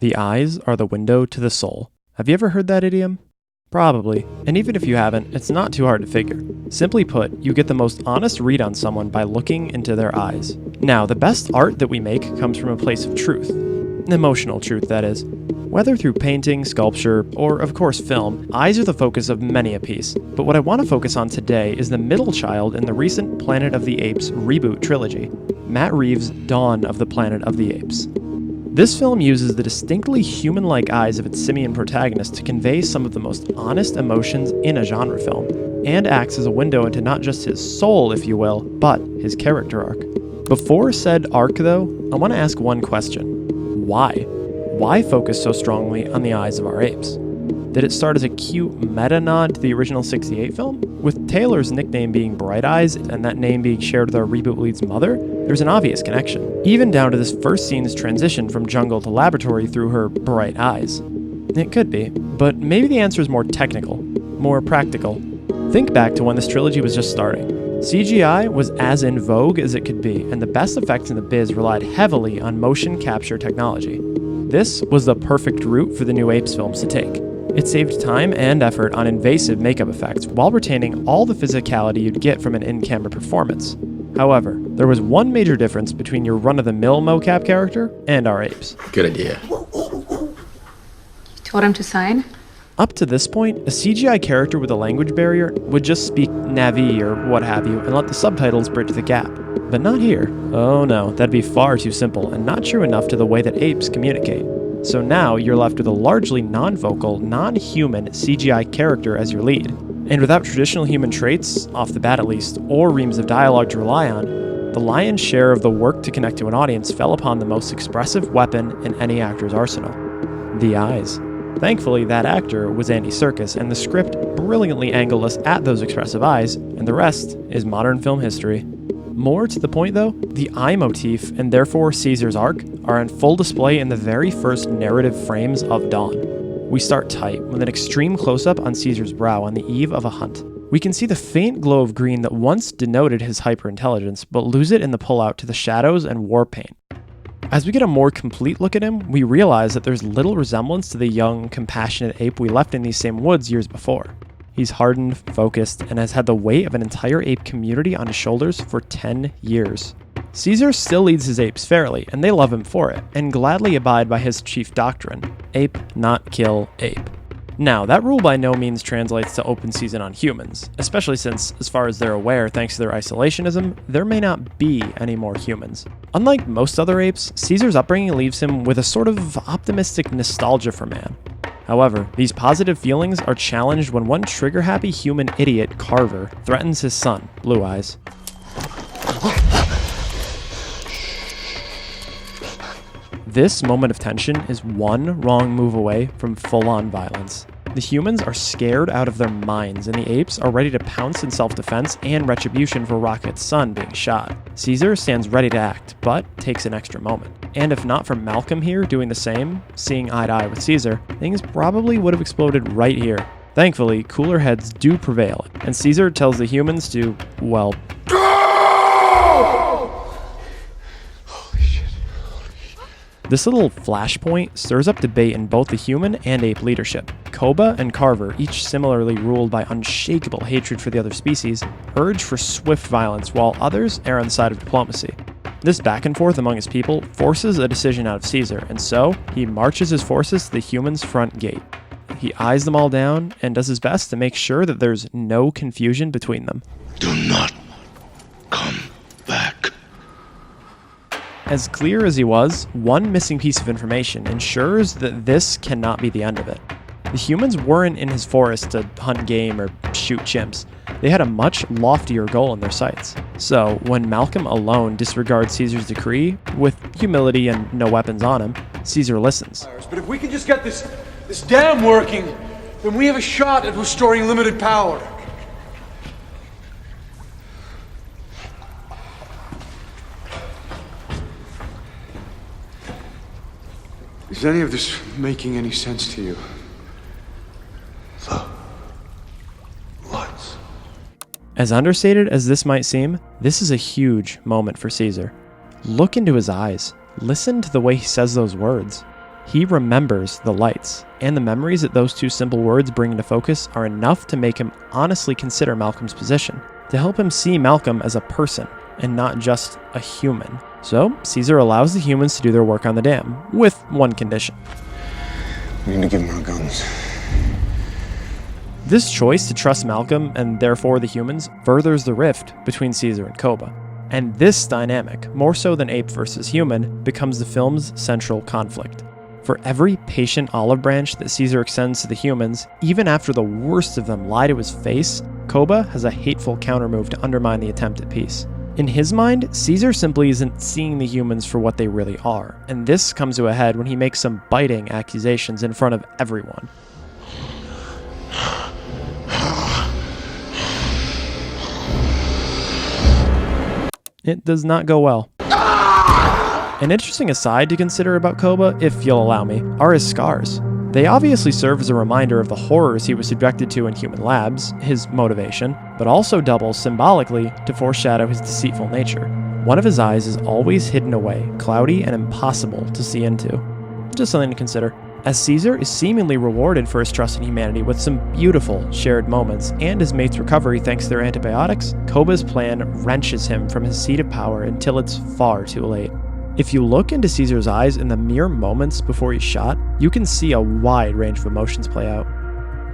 The eyes are the window to the soul. Have you ever heard that idiom? Probably, and even if you haven't, it's not too hard to figure. Simply put, you get the most honest read on someone by looking into their eyes. Now, the best art that we make comes from a place of truth. Emotional truth, that is. Whether through painting, sculpture, or of course film, eyes are the focus of many a piece. But what I want to focus on today is the middle child in the recent Planet of the Apes reboot trilogy, Matt Reeves' Dawn of the Planet of the Apes. This film uses the distinctly human-like eyes of its simian protagonist to convey some of the most honest emotions in a genre film, and acts as a window into not just his soul, if you will, but his character arc. Before said arc, though, I want to ask one question. Why? Why focus so strongly on the eyes of our apes? Did it start as a cute meta-nod to the original 68 film? With Taylor's nickname being Bright Eyes and that name being shared with our reboot lead's mother, there's an obvious connection, even down to this first scene's transition from jungle to laboratory through her bright eyes. It could be, but maybe the answer is more technical, more practical. Think back to when this trilogy was just starting. CGI was as in vogue as it could be, and the best effects in the biz relied heavily on motion capture technology. This was the perfect route for the new Apes films to take. It saved time and effort on invasive makeup effects while retaining all the physicality you'd get from an in-camera performance. However, there was one major difference between your run-of-the-mill mocap character and our apes. Good idea. You told him to sign? Up to this point, a CGI character with a language barrier would just speak Na'vi or what have you and let the subtitles bridge the gap. But not here. Oh no, that'd be far too simple and not true enough to the way that apes communicate. So now you're left with a largely non-vocal, non-human CGI character as your lead. And without traditional human traits, off the bat at least, or reams of dialogue to rely on, the lion's share of the work to connect to an audience fell upon the most expressive weapon in any actor's arsenal: the eyes. Thankfully, that actor was Andy Serkis, and the script brilliantly angled us at those expressive eyes, and the rest is modern film history. More to the point though, the eye motif, and therefore Caesar's arc, are on full display in the very first narrative frames of Dawn. We start tight, with an extreme close-up on Caesar's brow on the eve of a hunt. We can see the faint glow of green that once denoted his hyperintelligence, but lose it in the pullout to the shadows and war paint. As we get a more complete look at him, we realize that there's little resemblance to the young, compassionate ape we left in these same woods years before. He's hardened, focused, and has had the weight of an entire ape community on his shoulders for 10 years. Caesar still leads his apes fairly, and they love him for it, and gladly abide by his chief doctrine: ape, not kill, ape. Now, that rule by no means translates to open season on humans, especially since, as far as they're aware thanks to their isolationism, there may not be any more humans. Unlike most other apes, Caesar's upbringing leaves him with a sort of optimistic nostalgia for man. However, these positive feelings are challenged when one trigger-happy human idiot, Carver, threatens his son, Blue Eyes. This moment of tension is one wrong move away from full-on violence. The humans are scared out of their minds, and the apes are ready to pounce in self-defense and retribution for Rocket's son being shot. Caesar stands ready to act, but takes an extra moment. And if not for Malcolm here doing the same, seeing eye to eye with Caesar, things probably would have exploded right here. Thankfully, cooler heads do prevail, and Caesar tells the humans to, well, this little flashpoint stirs up debate in both the human and ape leadership. Koba and Carver, each similarly ruled by unshakable hatred for the other species, urge for swift violence while others err on the side of diplomacy. This back and forth among his people forces a decision out of Caesar, and so he marches his forces to the humans' front gate. He eyes them all down and does his best to make sure that there's no confusion between them. Do not come back. As clear as he was, one missing piece of information ensures that this cannot be the end of it. The humans weren't in his forest to hunt game or shoot chimps. They had a much loftier goal in their sights. So, when Malcolm alone disregards Caesar's decree, with humility and no weapons on him, Caesar listens. But if we can just get this dam working, then we have a shot at restoring limited power. Is any of this making any sense to you? The lights. As understated as this might seem, this is a huge moment for Caesar. Look into his eyes. Listen to the way he says those words. He remembers the lights, and the memories that those two simple words bring into focus are enough to make him honestly consider Malcolm's position, to help him see Malcolm as a person and not just a human. So Caesar allows the humans to do their work on the dam, with one condition. We need to give him our guns. This choice to trust Malcolm, and therefore the humans, furthers the rift between Caesar and Koba. And this dynamic, more so than ape versus human, becomes the film's central conflict. For every patient olive branch that Caesar extends to the humans, even after the worst of them lie to his face, Koba has a hateful countermove to undermine the attempt at peace. In his mind, Caesar simply isn't seeing the humans for what they really are, and this comes to a head when he makes some biting accusations in front of everyone. It does not go well. An interesting aside to consider about Koba, if you'll allow me, are his scars. They obviously serve as a reminder of the horrors he was subjected to in human labs, his motivation, but also double symbolically to foreshadow his deceitful nature. One of his eyes is always hidden away, cloudy and impossible to see into. Just something to consider. As Caesar is seemingly rewarded for his trust in humanity with some beautiful shared moments and his mate's recovery thanks to their antibiotics, Koba's plan wrenches him from his seat of power until it's far too late. If you look into Caesar's eyes in the mere moments before he's shot, you can see a wide range of emotions play out.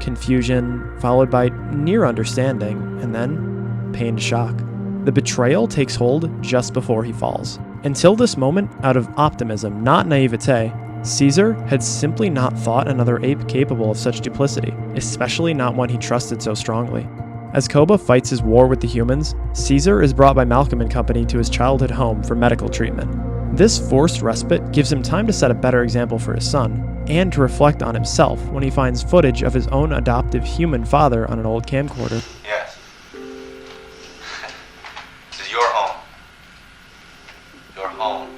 Confusion, followed by near understanding, and then pained shock. The betrayal takes hold just before he falls. Until this moment, out of optimism, not naivete, Caesar had simply not thought another ape capable of such duplicity, especially not one he trusted so strongly. As Koba fights his war with the humans, Caesar is brought by Malcolm and company to his childhood home for medical treatment. This forced respite gives him time to set a better example for his son, and to reflect on himself when he finds footage of his own adoptive human father on an old camcorder. Yes. This is your home. Your home.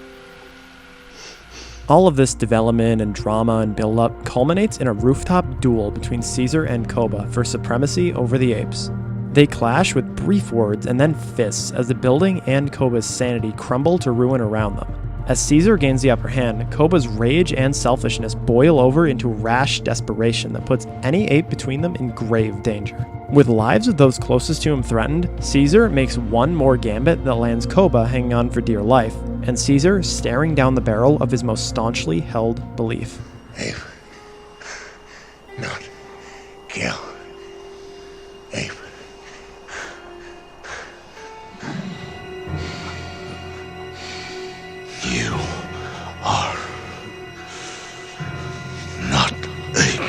All of this development and drama and build-up culminates in a rooftop duel between Caesar and Koba for supremacy over the apes. They clash with brief words and then fists as the building and Koba's sanity crumble to ruin around them. As Caesar gains the upper hand, Koba's rage and selfishness boil over into rash desperation that puts any ape between them in grave danger. With lives of those closest to him threatened, Caesar makes one more gambit that lands Koba hanging on for dear life, and Caesar staring down the barrel of his most staunchly held belief. Ape. Not kill. Ape. You are not ape.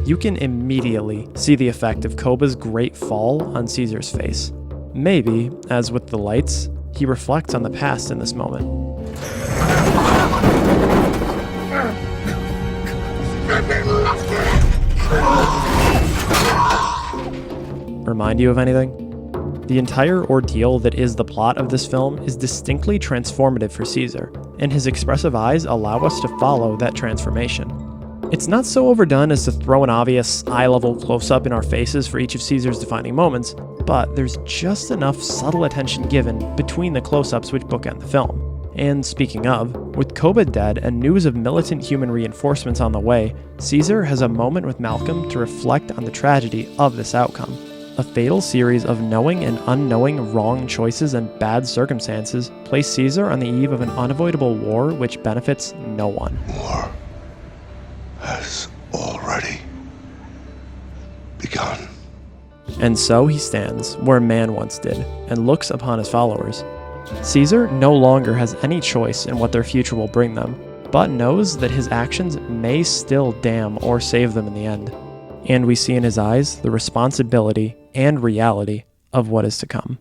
You can immediately see the effect of Koba's great fall on Caesar's face. Maybe, as with the lights, he reflects on the past in this moment. Remind you of anything? The entire ordeal that is the plot of this film is distinctly transformative for Caesar, and his expressive eyes allow us to follow that transformation. It's not so overdone as to throw an obvious eye-level close-up in our faces for each of Caesar's defining moments, but there's just enough subtle attention given between the close-ups which bookend the film. And speaking of, with Koba dead and news of militant human reinforcements on the way, Caesar has a moment with Malcolm to reflect on the tragedy of this outcome. A fatal series of knowing and unknowing wrong choices and bad circumstances place Caesar on the eve of an unavoidable war which benefits no one. War has already begun. And so he stands where man once did and looks upon his followers. Caesar no longer has any choice in what their future will bring them, but knows that his actions may still damn or save them in the end. And we see in his eyes the responsibility and reality of what is to come.